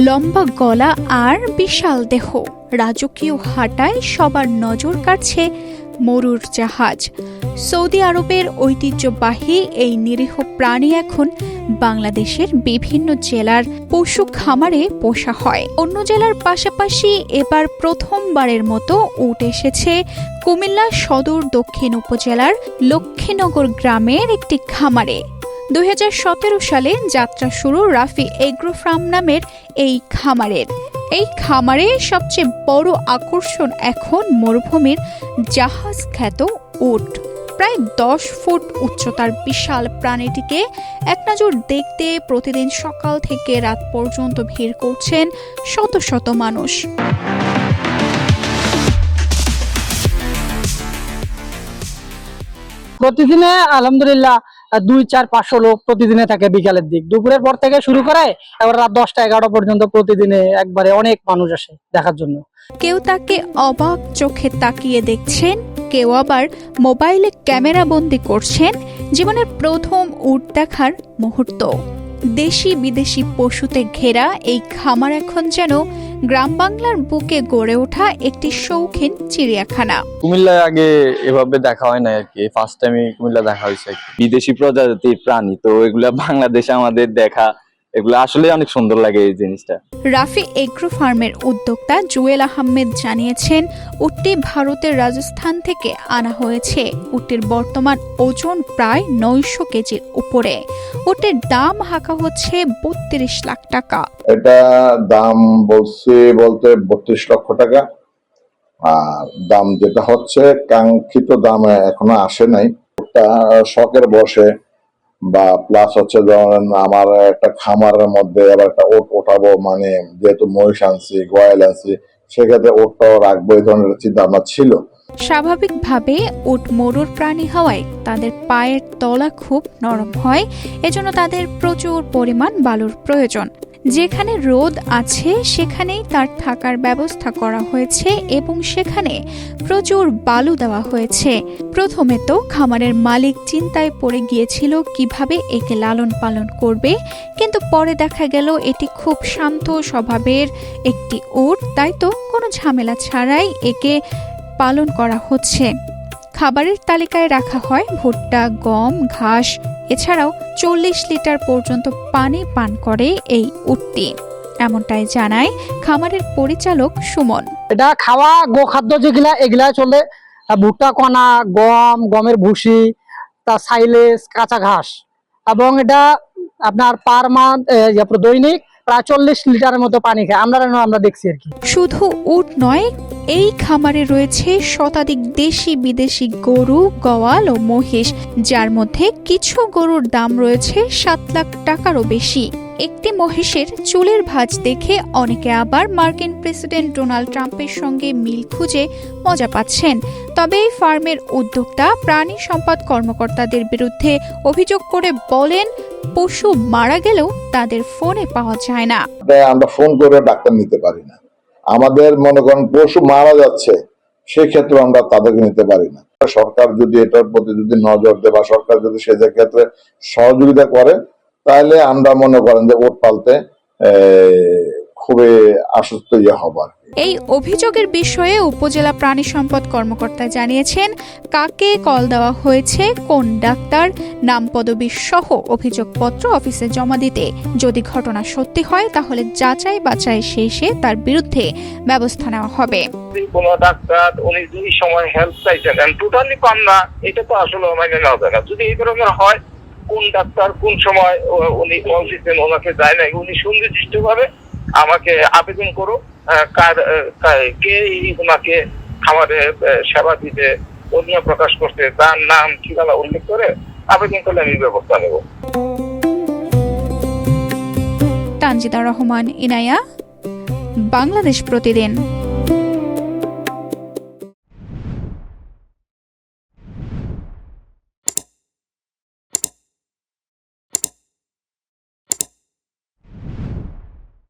লম্বা গলা আর বিশাল দেহ, রাজকীয় হাঁটায় সবার নজর কাড়ছে মরুর জাহাজ। সৌদি আরবের ঐতিহ্যবাহী এই নিরীহ প্রাণী এখন বাংলাদেশের বিভিন্ন জেলার পশু খামারে পোষা হয়। অন্য জেলার পাশাপাশি এবার প্রথমবারের মতো উট এসেছে কুমিল্লা সদর দক্ষিণ উপজেলার লক্ষ্মীনগর গ্রামের একটি খামারে। 2017 সালে যাত্রা শুরু রাফি এগ্রো ফার্ম নামের এই খামারের। এই খামারে সবচেয়ে বড় আকর্ষণ এখন মরুভূমির জাহাজ খ্যাত উট। প্রায় 10 ফুট উচ্চতার বিশাল প্রাণীটিকে এক নজর দেখতে প্রতিদিন সকাল থেকে রাত পর্যন্ত ভিড় করছেন শত শত মানুষ। প্রতিদিনে আলহামদুলিল্লাহ 2-4-500 লোক প্রতিদিনে থাকে। বিকালের দিক দুপুরের পর থেকে শুরু করে এবার রাত 10টা-11টা পর্যন্ত প্রতিদিনে একবারে অনেক মানুষ আসে দেখার জন্য। কেউ তাকে অবাক চোখে তাকিয়ে দেখছেন, কেউ আবার মোবাইলে ক্যামেরা বন্দি করছেন জীবনের প্রথম উট দেখার মুহূর্ত। দেশি বিদেশি পশুতে ঘেরা এই খামার এখন যেন গ্রাম বাংলার বুকে গড়ে ওঠা একটি শৌখিন চিড়িয়াখানা। কুমিল্লায় আগে এভাবে দেখা হয় না আর কি, ফার্স্ট টাইম কুমিল্লা দেখা হয়েছে। বিদেশি প্রজাতির প্রাণী তো এগুলা বাংলাদেশে আমাদের দেখা, এগুলো আসলে অনেক সুন্দর লাগে এই জিনিসটা। রাফি এগ্রো ফার্মের উদ্যোক্তা জুয়েল আহমেদ জানিয়েছেন, উটটি ভারতের রাজস্থান থেকে আনা হয়েছে। উটটির বর্তমান ওজন প্রায় 900 কেজির উপরে। উটের দাম হাঁকা হচ্ছে 32 লাখ টাকা। এটা দাম বলতে 32 লক্ষ টাকা। আর দাম যেটা হচ্ছে কাঙ্ক্ষিত দাম এখনো আসে নাই। ওটা শখের বসে বা প্লাস হচ্ছে ধরেন আমার একটা খামারের মধ্যে আবার একটা ওট ওঠাবো, মানে যেহেতু মহিষ আনছি, গোয়াল আনছি, সেক্ষেত্রে ওটটাও রাখবো, এই ধরনের চিন্তা ভাবনা ছিল। স্বাভাবিকভাবে উট মরুর প্রাণী হওয়ায় তাদের পায়ের তলা খুব নরম হয়, এজন্য তাদের প্রচুর পরিমাণ বালুর প্রয়োজন। যেখানে রোদ আছে সেখানেই তার থাকার ব্যবস্থা করা হয়েছে এবং সেখানে প্রচুর বালু দেওয়া হয়েছে। প্রথমে তো খামারের মালিক চিন্তায় পড়ে গিয়েছিল কিভাবে একে লালন পালন করবে, কিন্তু পরে দেখা গেল এটি খুব শান্ত স্বভাবের একটি উট, তাই তো কোনো ঝামেলা ছাড়াই একে পালন করা হচ্ছে। খাবারের তালিকায় রাখা হয় ভুট্টা, গম, ঘাস, এছাড়াও 40 লিটার পর্যন্ত পানি পান করে এই উটটি, এমনটাই জানায় খামারের পরিচালক সুমন। এটা খাওয়া গোখাদ্য যেগুলা এগুলা চলে, ভুট্টা কণা, গমের ভুসি, তার সাইলেজ, কাঁচা ঘাস, এবং এটা আপনার পার মান্থ দৈনিক প্রায় 40 লিটারের মতো পানি খায়। আমরা দেখছি আর কি। শুধু উট নয়, এই খামারে রয়েছে শতাধিক দেশি বিদেশি গরু, গোয়াল ও মহিষ, যার মধ্যে কিছু গরুর দাম রয়েছে 7 লাখ টাকারও বেশি। একটি মহিষের চুলের ভাঁজ দেখে অনেকে আবার মার্কিন প্রেসিডেন্ট ডোনাল্ড ট্রাম্পের সঙ্গে মিল খুঁজে মজা পাচ্ছেন। তবে এই ফার্মের উদ্যোক্তা প্রাণী সম্পদ কর্মকর্তাদের বিরুদ্ধে অভিযোগ করে বলেন, পশু মারা গেলেও তাদের ফোনে পাওয়া যায় না। আমরা ফোন করে ডাক্তার নিতে পারি না। আমাদের মনে করেন পশু মারা যাচ্ছে, সেক্ষেত্রে আমরা তাদেরকে নিতে পারি না। সরকার যদি এটার প্রতি যদি নজর দেয় বা সরকার যদি সে ক্ষেত্রে সহযোগিতা করে, তাহলে আমরা মনে করেন যে ওট পালতে খুবই আশ্বস্ত হব। এই অভিযোগের বিষয়ে উপজেলা প্রাণী সম্পদ কর্মকর্তা জানিয়েছেন, কাকে কল দেওয়া হয়েছে, কোন ডাক্তার, নাম পদবি সহ অভিযোগপত্র অফিসে জমা দিতে। যদি ঘটনা সত্যি হয় তাহলে যাচাই বাছাই শেষে তার বিরুদ্ধে ব্যবস্থা নেওয়া হবে। কোন ডাক্তার উনি দুই সময় হেল্প চাইছেন টোটালি পান না, এটা তো আসলে মেনে নেওয়া যায় না। যদি এই ধরনের হয়, কোন ডাক্তার কোন সময় উনি অফিসে ওনাকে যায় না, উনি সুনির্দিষ্টভাবে আমাকে আবেদন করো কে ওনাকে খামারে সেবা দিতে অনীহা প্রকাশ করতে, তার নাম ঠিকানা উল্লেখ করে আবেদন করলে আমি ব্যবস্থা নেব। তানজিদা রহমান, ইনায়া, বাংলাদেশ প্রতিদিন।